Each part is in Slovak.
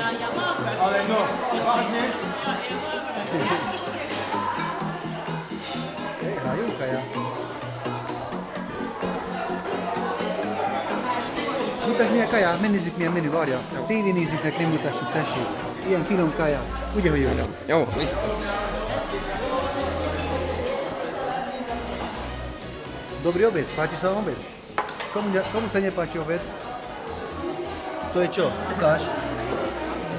Ale no, vážne? Hrajú kaja. Mutasd milyen kaja, megnézzük milyen menü, várja. A tévénézőknek nem mutassuk, tessék. Ilyen finom kaja. Ugye, hogy jó? Jó, viszont. Dobrý obed, páči sa vám obed? Komu sa nepáči obed? To je čo? Ukáž.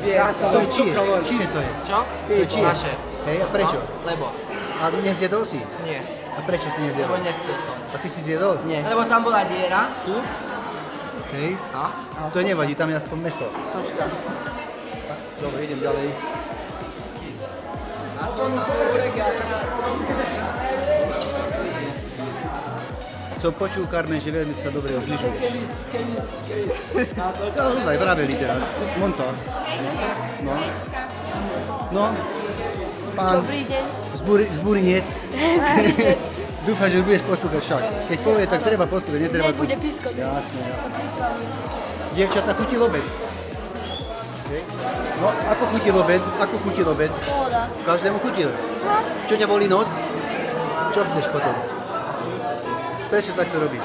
To je čie? Čie to je? Čo? To je čie? Naše. Hej, a prečo? Lebo. A nezjedol si? Nie. A prečo si Lebo nezjedol? nechcel som. A ty si zjedol? Nie. Lebo tam bola diera. Tu. Hej. To nevadí, tam je aspoň meso. Dobre, idem ďalej. Som počul, Carmen, že veľmi sa dobre obližuješ. To aj vraveli teraz. Monto. No. No. Pán Dobrý deň. Zburinec. Dúfam, že budeš poslúchať však. Keď povie, tak treba poslúchať, netreba tu. Nebude pískať. Jasné, jasné. Dievčatá, chutil obed? Okay. No, ako chutil obed? Ako chutil obed? Pohoda. Každému chutil. Čo ťa bolí nos? Čo chceš potom? Prečo takto robíš?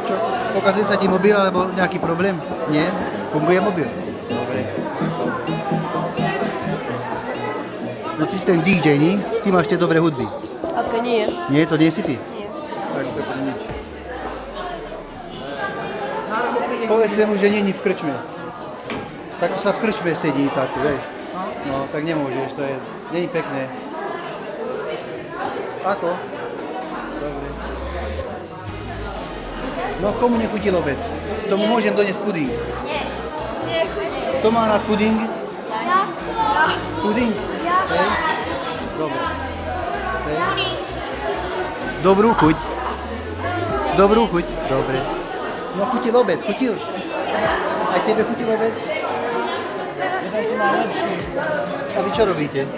Čo? Pokazuje sa ti mobil alebo nejaký problém? Nie? Funguje mobil? Dobre. No ty si ten DJ, nie? Ty máš tie dobré hudby. Ako nie? Nie, to nie si ty? Nie. Tak to je nič. Povedz mu, že není v krčme. Tak sa v krčme sedí takto, vieš. No, tak nemôžeš, to je, není pekné. Ako? Dobre. No, komu nechutil obed? Tomu môžem doniesť puding. Nie. Nie, chodí. Kto má rád puding? Ja. Puding? Ja. Hej. Dobre. Hej. Dobrú chuť. Dobrú chuť. Dobre. No, chutil obed, chutil. Aj tebe chutil obed? Ja si najlepší. A vy čo robíte?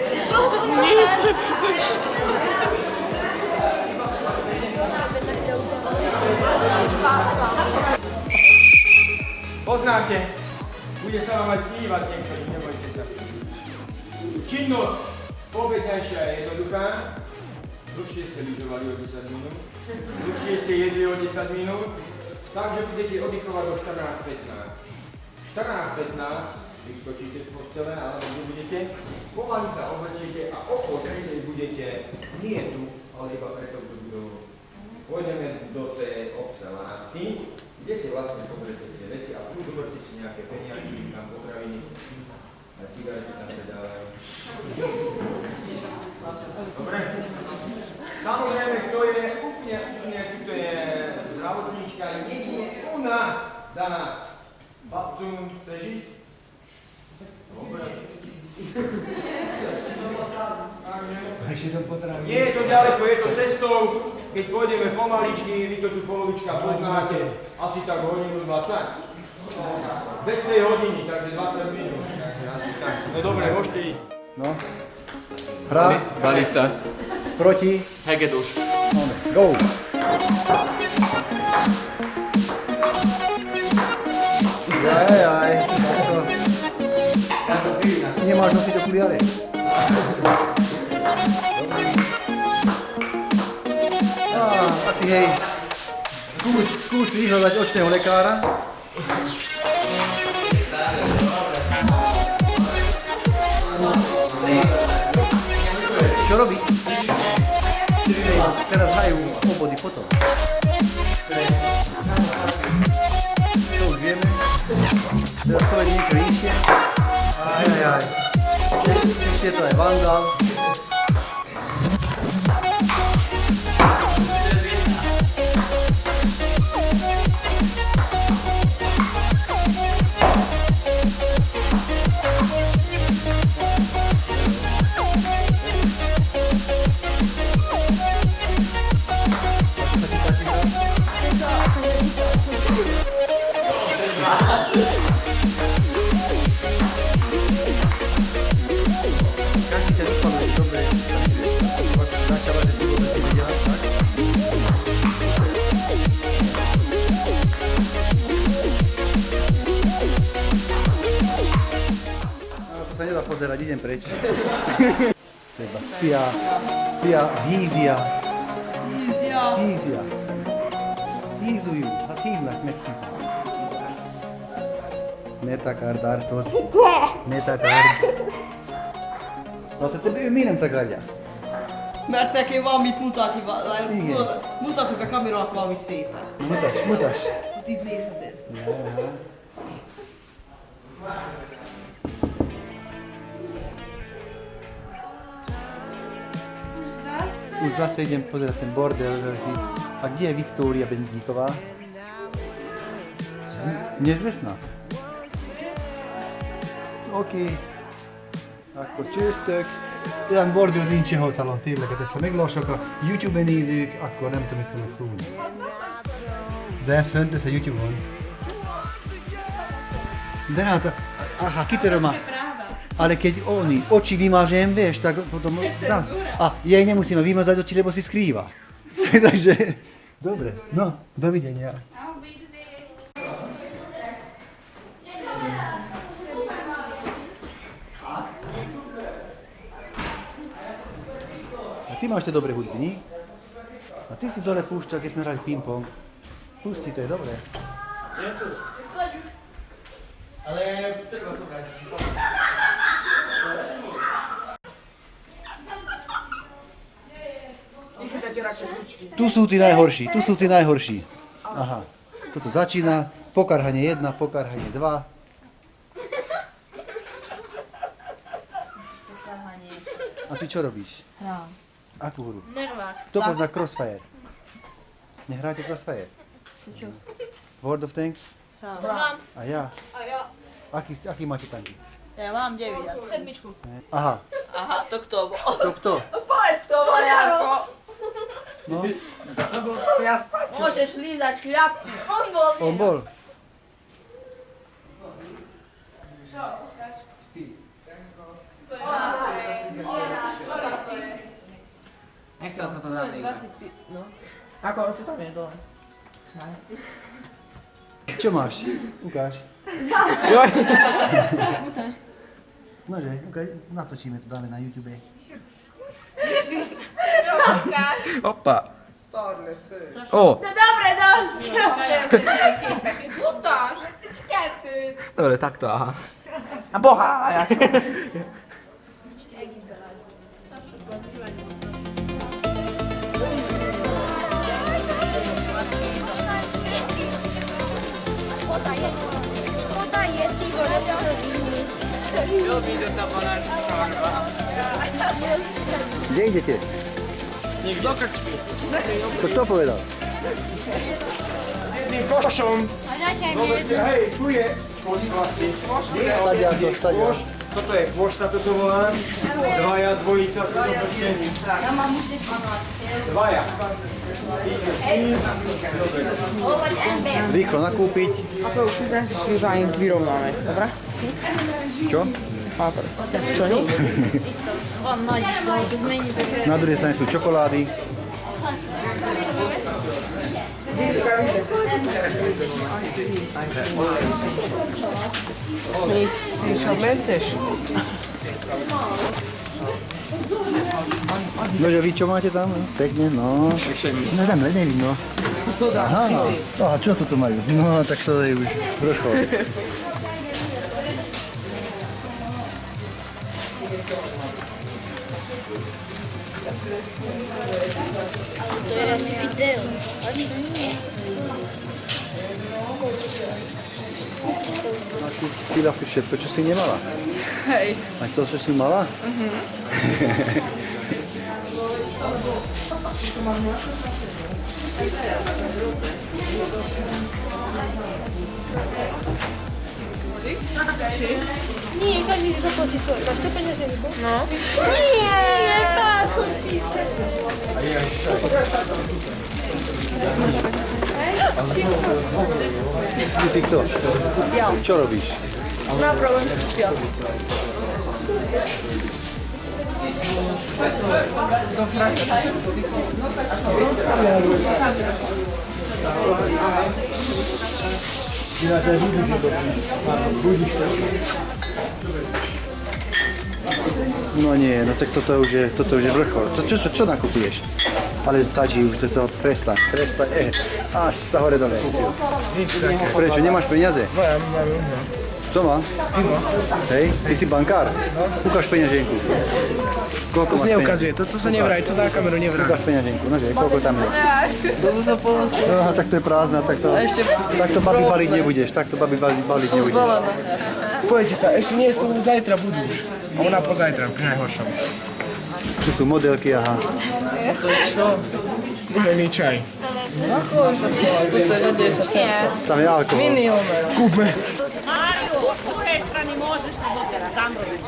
Poznáte, bude sa vám aj snívať niektorý, nebojte sa. Činnosť obednejšia je jednoduchá. Dlhšie ste lyžovali o 10 minút, dlhšie ste jedli o 10 minút, takže budete oddychovať do 14:15. 14:15 vyskočíte z postele, alebo kde budete, pomaly sa oblečíte a o tretej budete nie tu, ale iba preto tú budovu. Pôjdeme do tej obcelátky, kde si vlastne poberete tie veci a tu zoberte si nejaké peniažky, tam potraviny a cigarety tam sa dávajú. Dobre? Samozrejme, kto je úplne, tuto je zdravotníčka, jedine ona dá babcu, chceš ísť? Dobre. Nie je to ďaleko, je to cestou, keď pôjdeme pomaličky, vy to tu polovička poznáte, asi tak hodinu 20. Bez tej hodiny, takže 20 minút. Asi tak. No dobre, môžete ísť. No. Hra. Galica. Proti. Hegedus. Go. Jaj. Nemáš nosiť okuliare? Asi hej. Skús vyhľadať očného lekára. Čo robí? Teraz hrajú obody potom. To už vieme. Teraz to je niečo inšie. Aj. Ešte je to aj vandal. Každý ťa vypaduje. sa nedá pozerať, idem preč. Treba spia a hízia. Hízia. Hízujú, hát híznak, meghíznak. Ne takard arcot. Ne takard. Na te ő miért nem takarja? Mert neki van mit mutatni, Igen. mutatok a kamerának valami szépet. Na, mutass. Hát itt nézheted. Jaha. Už zase idem pozerať ten bordel veľký. A kde je Viktória Bendíková? Nezvestná. Oké. Akkor csőztök. Olyan bordel nincs talán tényleg, hát ezt ha meglássák a YouTube-en nézők, akkor nem tudom, mit fognak szólni. De ez fönt lesz a YouTube-on. De hát, aha, kitöröm a... Ale keď oni oči vymažem, vieš, tak potom... A jej nemusíme vymazať oči, lebo si skrýva. Takže, dobre, no, dovidenia. A ty máš tie dobré hudby, nie? A ty si dole púšťal, keď sme hrali ping-pong. Pusti, to je dobré. Je to. Ale treba zobrať. Tu sú tí najhorší. Aha, toto začína. Pokarhanie 1, pokarhanie 2. A ty čo robíš? Hrám. Akú hru? Nervák. Kto pozná Crossfire? Nehráte Crossfire? Čo? World of Tanks? Hrám. A ja? A ja. Aký máte tanky? Ja mám 9. Sedmičku. Aha, Aha, to kto bol? to kto? Povedz to, Mariarko. No, Môžeš lízať šľapky. On bol. on bol. Nechcel to dáme iba. No. Ako, čo tam je dole? Čo máš? Ukáž. Nože, ukáž. Natočíme to, dáme na YouTube. Opa. No dobre, dosť. Utáž, kettőt. Dobre, takto, aha. A boha, ja čo? Oda je Tibor, Kde idete? Do krčmy. To kto povedal? Jedným košom. A dajte aj mne jednu. Hej, tu je koň vlastne. Stadiaľ to, stadiaľ. Kôž, toto je kôž sa toto volá. Dvaja, dvojica sa to počne. Ja mám už 12. Dvaja. Hovoď ember. Rýchlo nakúpiť. A to už si za nich vyrovnáme, dobre? Čo? Čo nie? On nájdeš toho, to zmení sa. Na druhej strane sú čokolády. Sinceramente. Nože vy čo máte tam? Pekne, no. No tam nevidno. Aha, aha, čo tu majú? No, tak to je už vrchol. To je video. Ty asi všetko, čo si nemala. Hej. Aj to, čo si mala? Nie, každý si zaplačí svoje. Každý peniaz nevypol? No. Nie, zaplačí sa. Ty si kto? Ja. Čo robíš? Napravujem sociál. No nie, no tak toto už je vrchol. Čo nakupuješ? Ale stačí už to prestaň, až sa hore dole. Prečo, nemáš peniaze? Mám. Čo má? Ty má. Hej, ty si bankár? Ukáž peňaženku. Koľko To máš sa neukazuje, toto sa nevraj, to na kameru nevraj. Ukáž peňaženku, nože, koľko tam je? Toto sa pomoc. No, tak to je prázdna, takto babi baliť nebudeš, takto babi baliť nebudeš. Pojďte sa, ešte nie sú, zajtra budú už. A ona pozajtra, pri najhoršom. Tu sú modelky, aha. To je čo? Uhelný čaj. Toto je za 10 centov. Tam je alkohol. Milióner. Kúpme. Mario, od druhej strany môžeš to dotierať, tam robíš.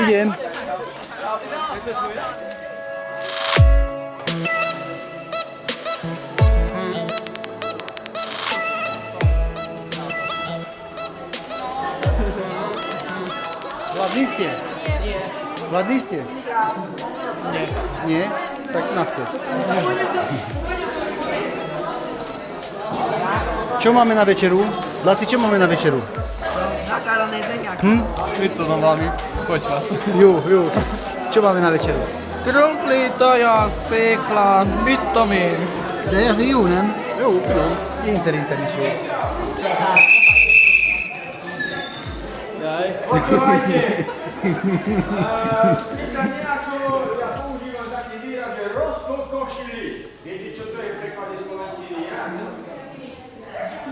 Idem. Hladní ste? Nie. Hladní ste? Nie. Nie? Tak naspäť. Čo máme na večeru? Laci, čo máme na večeru? Nakárané zeňak. Mit tudom valami, kocsvasz. Jó. Čo máme na večeru? Krumpli, tojasz, céklát, mit tudom én. De ez jó, nem? Jó, tudom. Én szerintem is jó. Počúvajte, my sa nejako, ja používam taký výraz, že rozkokošili. Viete, čo to je v preklade slovenský výraz?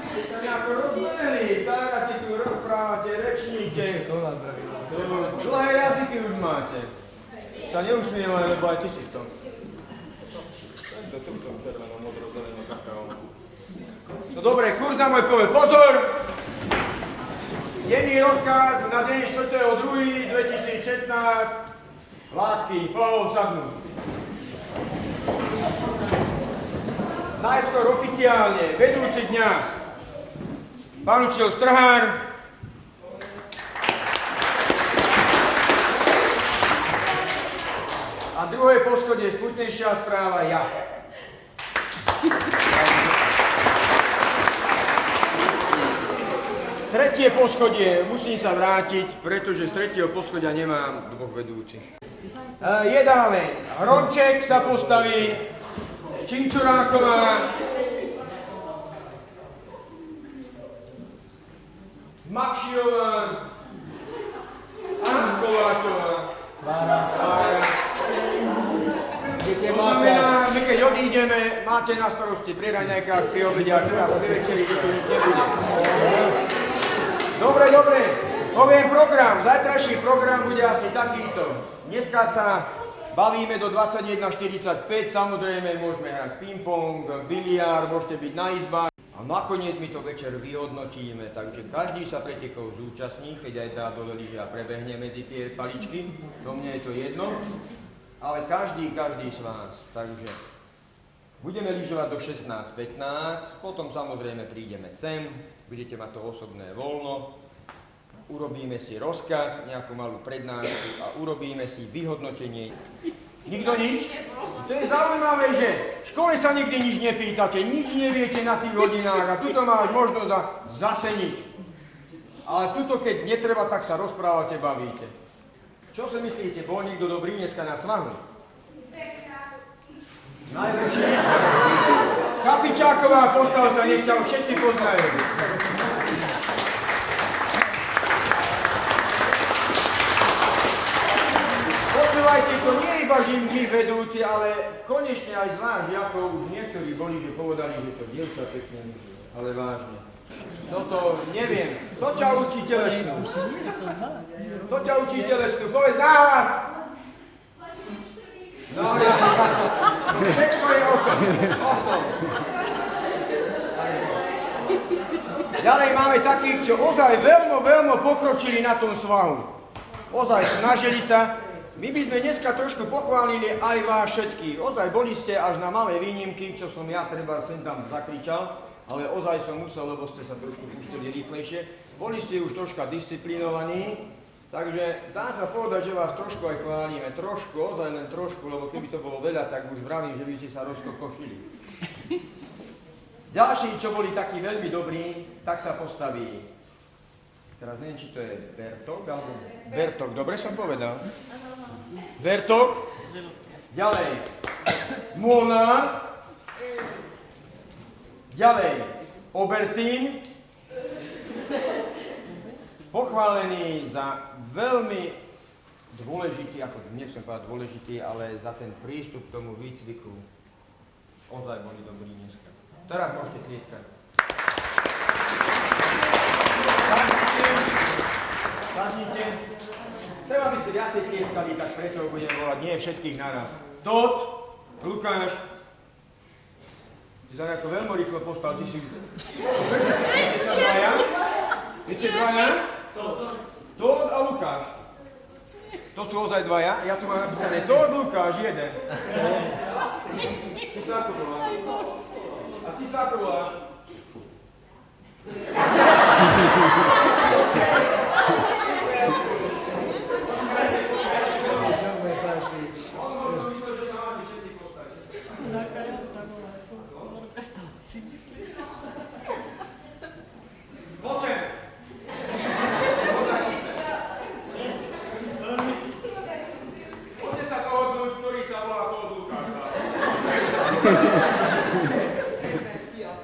Ste sa nejako rozmenili, tárate tu, rozprávate, rečníte. Dlhé jazyky už máte. Sa neusmievaj, lebo aj ty si v tom. Do túto červenou, modrou, zelenou, kakao. No dobre, kurz na môj poved, pozor! Denný rozkaz na deň 4.2.2016. Látky, sadnúť. Najskôr oficiálne, vedúci dňa, pán učiteľ Strhár, a druhé poschodie, smutnejšia správa, ja. Tretie poschodie, musím sa vrátiť, pretože z tretieho poschodia nemám dvoch vedúcich. Jedáleň, Hronček sa postaví, Činčuráková, Makšiová a Kováčová. To znamená, my keď odídeme, máte na starosti pri raňajkách, pri obede a teda pri večeri, že tu nič nebude. Dobre, poviem program. Zajtrajší program bude asi takýto. Dneska sa bavíme do 21:45, samozrejme môžeme hrať ping-pong, biliár, môžete byť na izbách. A nakoniec my to večer vyhodnotíme, takže každý sa pretekov zúčastní, keď aj tá dole lyžia prebehne medzi tie paličky, do mňa je to jedno, ale každý z vás, takže budeme lyžovať do 16:15, potom samozrejme prídeme sem, budete mať to osobné voľno, urobíme si rozkaz, nejakú malú prednášku a urobíme si vyhodnotenie. Nikto nič? To je zaujímavé, že v škole sa nikdy nič nepýtate, nič neviete na tých hodinách a tuto máš možnosť zase nič. Ale tuto, keď netreba, tak sa rozprávate, bavíte. Čo si myslíte, bol niekto dobrý dneska na svahu? Najlepšie nič. Kapičáková, postav sa, nech ťa už všetci poznajú. Počúvajte, to nie je iba žimky vedúci, ale konečne aj z vás žiakov už niektorí boli, že povedali, že to dievča pekne myslí, ale vážne. Toto neviem. To ťa učí telesnú. To ťa učí telesnú. Povedz nahlas! No ja. Všetko je o tom. Ďalej máme takých, čo ozaj veľmi pokročili na tom svahu. Ozaj snažili sa. My by sme dneska trošku pochválili aj vás všetkých. Ozaj boli ste až na malé výnimky, čo som ja treba sem tam zakričal, ale ozaj som musel, lebo ste sa trošku pustili rýchlejšie. Boli ste už troška disciplinovaní, takže dá sa povedať, že vás trošku aj chválime. Trošku, ozaj len trošku, lebo keby to bolo veľa, tak už vravím, že by ste sa rozkokošili. Ďalší, čo boli takí veľmi dobrí, tak sa postaví Teraz neviem, či to je Bertok, alebo Bertok, dobre som povedal. Bertok. Ďalej. Molnár. Ďalej. Obertín. Pochválený za veľmi dôležitý, ako nechcem povedať dôležitý, ale za ten prístup k tomu výcviku. Ozaj boli dobrí dneska. Teraz môžete tlieskať. Sadnite. Chcem, aby ste viacej tlieskali, tak preto budem volať nie všetkých naraz. Todd, Lukáš, ty sa nejako veľmi rýchlo postal, ty si už... Vy ste dvaja? Vy ste dvaja? Todd a Lukáš. To sú ozaj dvaja, ja tu mám napísané Todd, Lukáš, jeden. Ty sa ako voláš? A ty sa ako voláš? Poďme! Poďte sa dohodnúť, ktorý sa volá Todd Lukáša.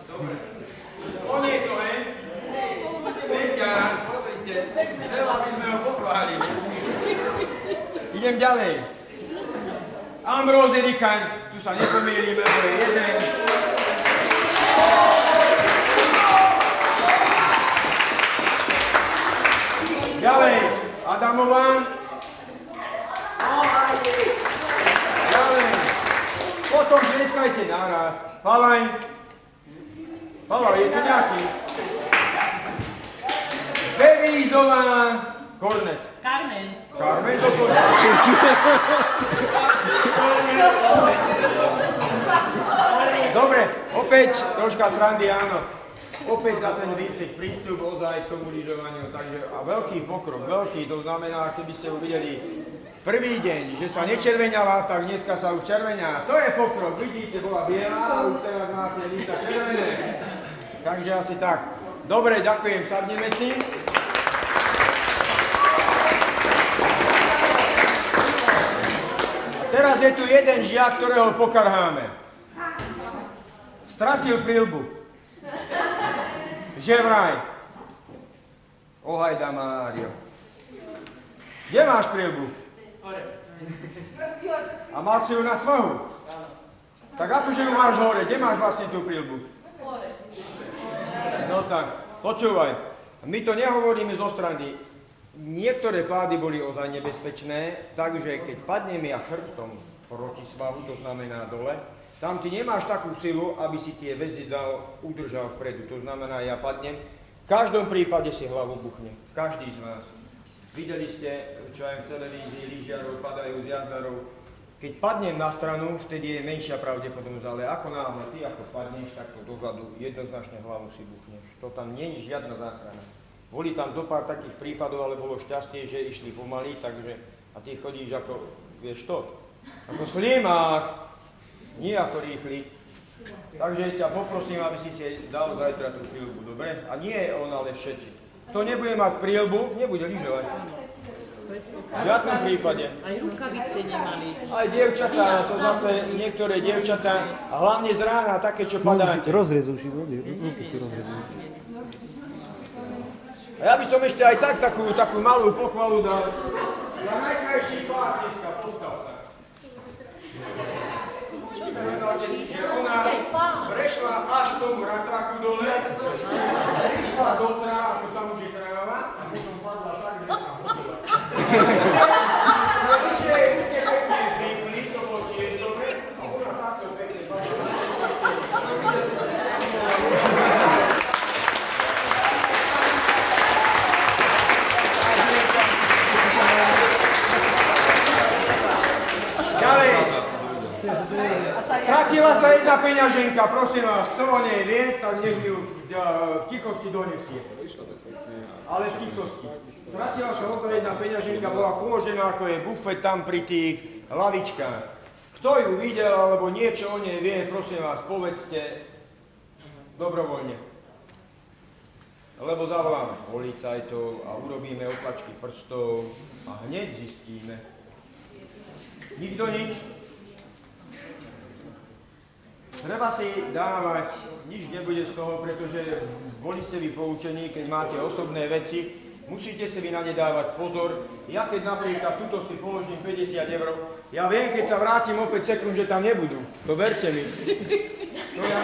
Dobre. On je to, hej? Peťa, pozrite, chcel, aby sme ho pochválili. Idem ďalej. Ambrose Erikant, tu sa nepomýlime, to je jeden. Ďalej, Adamová. Ďalej. Potom tlieskajte naraz. Palaj. Palaj, je tu nejaký. Bevízová. Kornet. Carmen. Carmen do Kornet. Dobre, opäť troška srandy, áno. Opäť za ten výcvik prístup ozaj k tomu lyžovaniu, takže a veľký pokrok, veľký, to znamená, keby ste uvideli prvý deň, že sa nečerveňala, tak dneska sa už červeňá. To je pokrok, vidíte, bola biela a už teraz máte líta červené. Takže asi tak. Dobre, ďakujem, sadneme si. A teraz je tu jeden žiak, ktorého pokarháme. Stratil prilbu. Že vraj. Ohajda Mário. Kde máš prilbu? A mal si ju na svahu? Tak akože ju máš hore? Kde máš vlastne tú prilbu? No tak, počúvaj. My to nehovoríme zo strany. Niektoré pády boli ozaj nebezpečné, takže keď padneme ja chrbtom proti svahu, to znamená dole, tam ty nemáš takú silu, aby si tie väzy udržal vpredu. To znamená, ja padnem. V každom prípade si hlavu buchne. Každý z vás. Videli ste, čo aj v televízii, lyžiarov padajú z jazdarov. Keď padnem na stranu, vtedy je menšia pravdepodobnosť, ale ako náhle ty ako padneš takto dozadu, jednoznačne hlavu si buchneš. To tam nie je žiadna záchrana. Boli tam do pár takých prípadov, ale bolo šťastie, že išli pomaly, takže a ty chodíš ako, vieš to, ako slimák. Nie ako rýchly. Takže ťa poprosím, aby si dal zajtra tú prilbu, dobre? A nie on, ale všetci. Kto nebude mať prilbu, nebude lyžovať. V žiadnom prípade. Aj rukavice nemali. Aj dievčatá, to zase niektoré dievčatá, a hlavne z rána také, čo padáte. Rozrez uši, ruky si rozrezujú. A ja by som ešte aj tak takú malú pochvalu dal. Za najkrajší pár dneska, postav sa. Že ona prešla až tomu ratraku dole, prišla do tráva, ako tam už je tráva, a potom padla tak, že sa hodila. Takže ste pekne vypli, to bolo tiež dobre, a ona takto pekne padla. Ďalej. Stratila sa jedna peňaženka, prosím vás, kto o nej vie, tak nech ju v tichosti donesie. Ale v tichosti. Stratila sa ozaj jedna peňaženka, bola položená, ako je bufet tam pri tých lavičkách. Kto ju videl, alebo niečo o nej vie, prosím vás, povedzte dobrovoľne. Lebo zavoláme policajtov a urobíme otlačky prstov a hneď zistíme. Nikto nič? Treba si dávať, nič nebude z toho, pretože boli ste vy poučení, keď máte osobné veci, musíte si vy na ne dávať pozor. Ja keď napríklad tuto si položím 50 €, ja viem, keď sa vrátim opäť sekund, že tam nebudú. To verte mi. To ja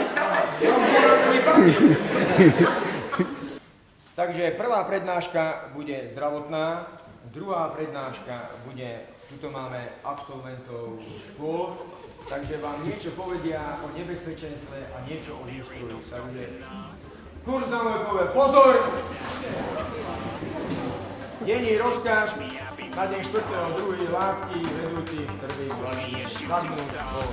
Takže prvá prednáška bude zdravotná, druhá prednáška bude, tuto máme absolventov škôl, takže vám niečo povedia o nebezpečenstve a niečo o výstroji. Takže kurz na môj povie pozor! Denní rozkaz na deň 4.2. látky vedúci krvi zadnú školu.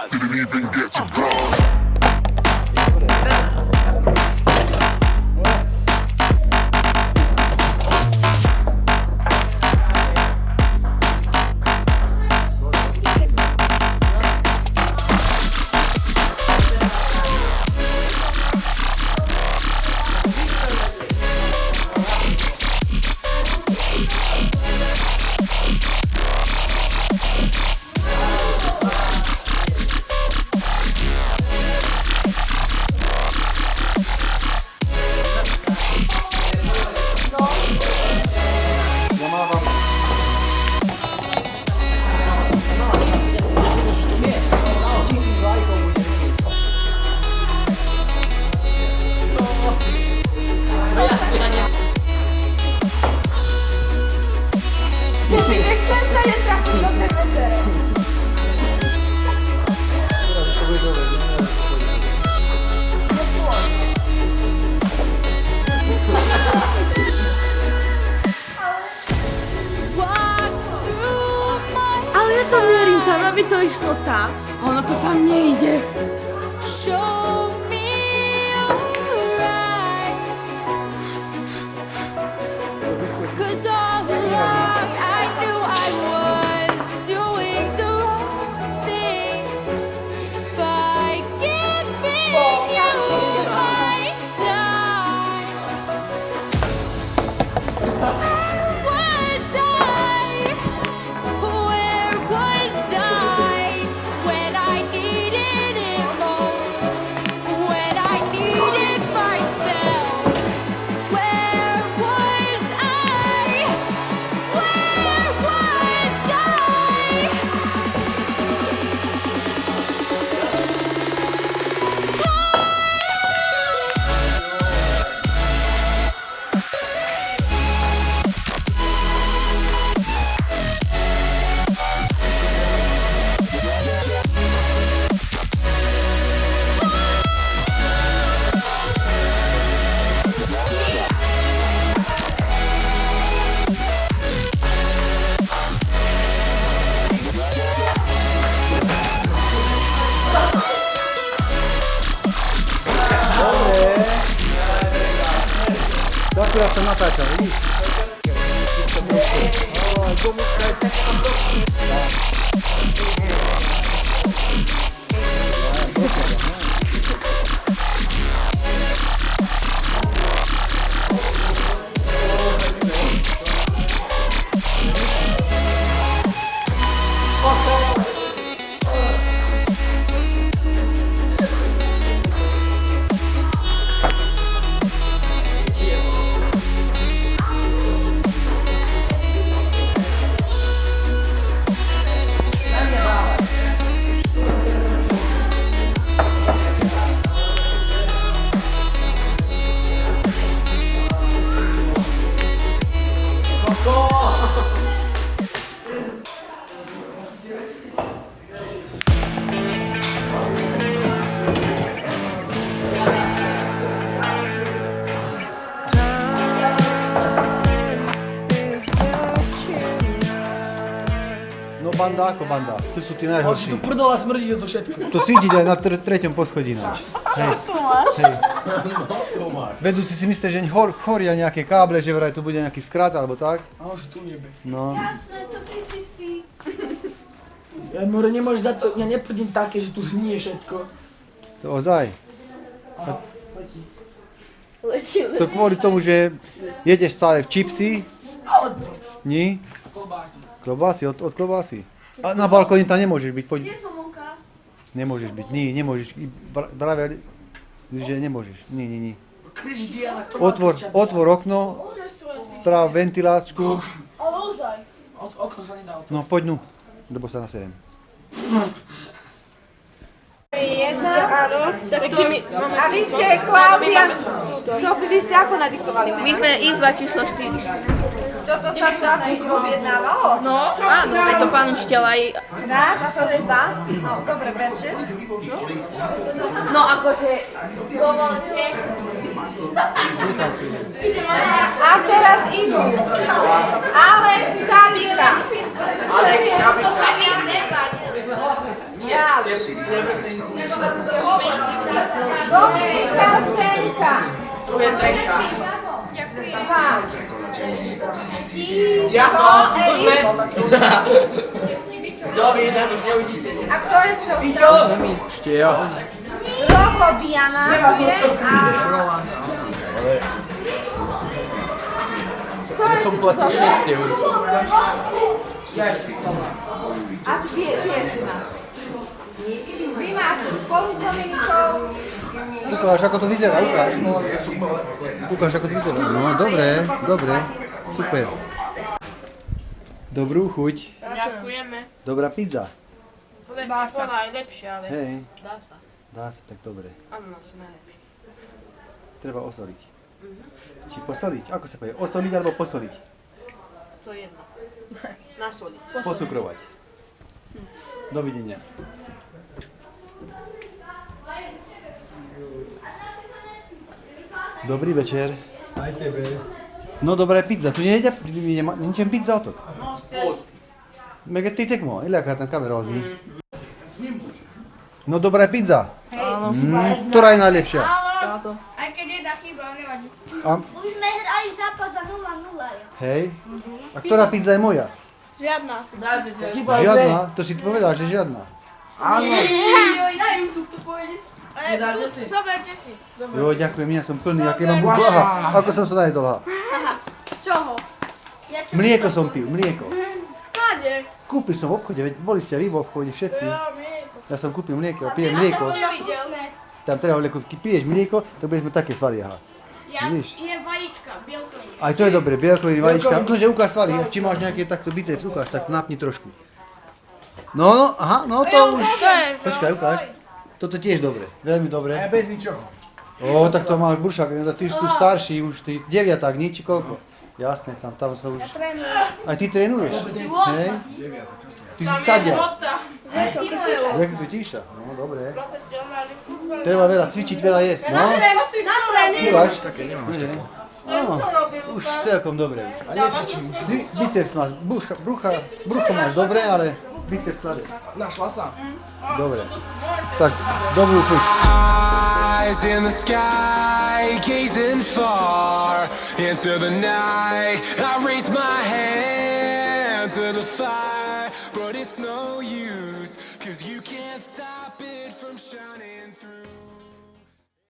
Didn't even get to cross. Ale ja to mierim tam, aby to išlo tam. Ono to tam nejde. Show me your eyes, 'cause all along I knew I was doing the wrong thing by giving you my time. Where was I? Where was I when I needed it most? When I needed myself? Where was I? Where was I? To akurat to natáča, vidíš? No banda ako banda. Tu sú tí Hoď najhorší. tu prdola smrdí to všetko. To cítiť aj na treťom poschodí náš. Hej. Hej. Vedúci si myslí, že choria nejaké káble, že vraj tu bude nejaký skrat alebo tak. A on si tu jebe. No. Jasné, to ty si. Ja more nemáš za to, ja neprdím také, že tu znie všetko. To ozaj. Letí. To kvôli tomu, že jedeš stále v čipsy. Nie? Klobásy. Klobásy, od klobásy. A na balkóne tam nemôžeš byť, poď. Kde som Monka? Nemôžeš byť, nie, nemôžeš. Práve, že nemôžeš. Nie. Križ Diana, kto má kričať? Otvor okno, správ ventiláčku. Ale ozaj. Okno sa nedá otvoriť. No poď nu, lebo sa naserem. Jedna, áno. Takže my, a vy ste Klaudia, Sofie, vy ste ako nadiktovali mena? My sme izba číslo 4. Toto sa tu asi objednávalo? No, áno, je to pán učiteľ aj... Raz a to je dva? No, dobre, berte. No akože... Dovolte. A teraz idú. Alex Kabika. To sa mi nepáči. Dominika Stenka. Tu je Zdenka. Dva. Ja som, tu sme. Dobrý, nás už neuvidíte. A kto je čo? Ešte ja. Robo Diana. Tu je a... Ja som platil 6 eur. Ja ešte stále. A tu ešte máš. Vy máte spolu s Dominikou. Ukáž, ako to vyzerá, ukáž. Ukáž, ako to vyzerá. No, dobre, super. Dobrú chuť. Ďakujeme. Dobrá pizza. Lepšie, najlepšie, ale Hej, dá sa. dá sa, tak dobre. Áno, sú najlepšie. Treba osoliť. Či posoliť? Ako sa povie? Osoliť alebo posoliť? To je jedno. Nasoliť. Pocukrovať. Dovidenia. Dobrý večer. Aj tebe. No dobrá pizza, tu nejedia, ničem pizza otok. Meg egy titek ma? Én le akartam kamerázni. No dobrá pizza. Ktorá je najlepšia? Aj keď jedna chyba, nevadí. A, Už sme hrali zápas za 0-0. hej. A ktorá pizza je moja? Žiadna asi. Žiadna? To si povedal, že žiadna. Joj, na YouTube to pôjde. Zoberte si. Jo, ďakujem, ja som plný, aké mám blaha. Ako som sa najedol, ha. Z čoho? Mlieko som pil, mlieko. Sklade. Kúpil som v obchode, veď boli ste vy v obchode všetci. Ja som kúpil mlieko, pijem mlieko. Tam treba, keď piješ mlieko, tak budeš mať také svaly, aha. Ja Vidíš? jem vajíčka, bielkoviny. Aj to je dobre, bielkoviny, vajíčka. Nože ukáž svaly, či máš nejaké takto biceps, ukáž, tak napni trošku. No, aha, no to už. Počkaj, ukáž. Toto tiež dobre, veľmi dobre. A bez ničoho. Ó, tak to máš buršák, ty sú starší, už ty 9-ák, nie, či koľko? Jasné, tam sa už... Aj ty trénuješ? Hej? Ty si skadia? Vytíša, no dobre. Treba veľa cvičiť, veľa jesť, no. Uvaž? Nie. No, už celkom dobre. A necvičím. Biceps máš, brucho máš dobre, ale biceps slabé. Našla sa. Dobre. Tak, dobrú chuť. Eyes in the sky, gazing far into the night. I raise my hand to the fire, but it's no use, 'cause you can't stop it from shining through.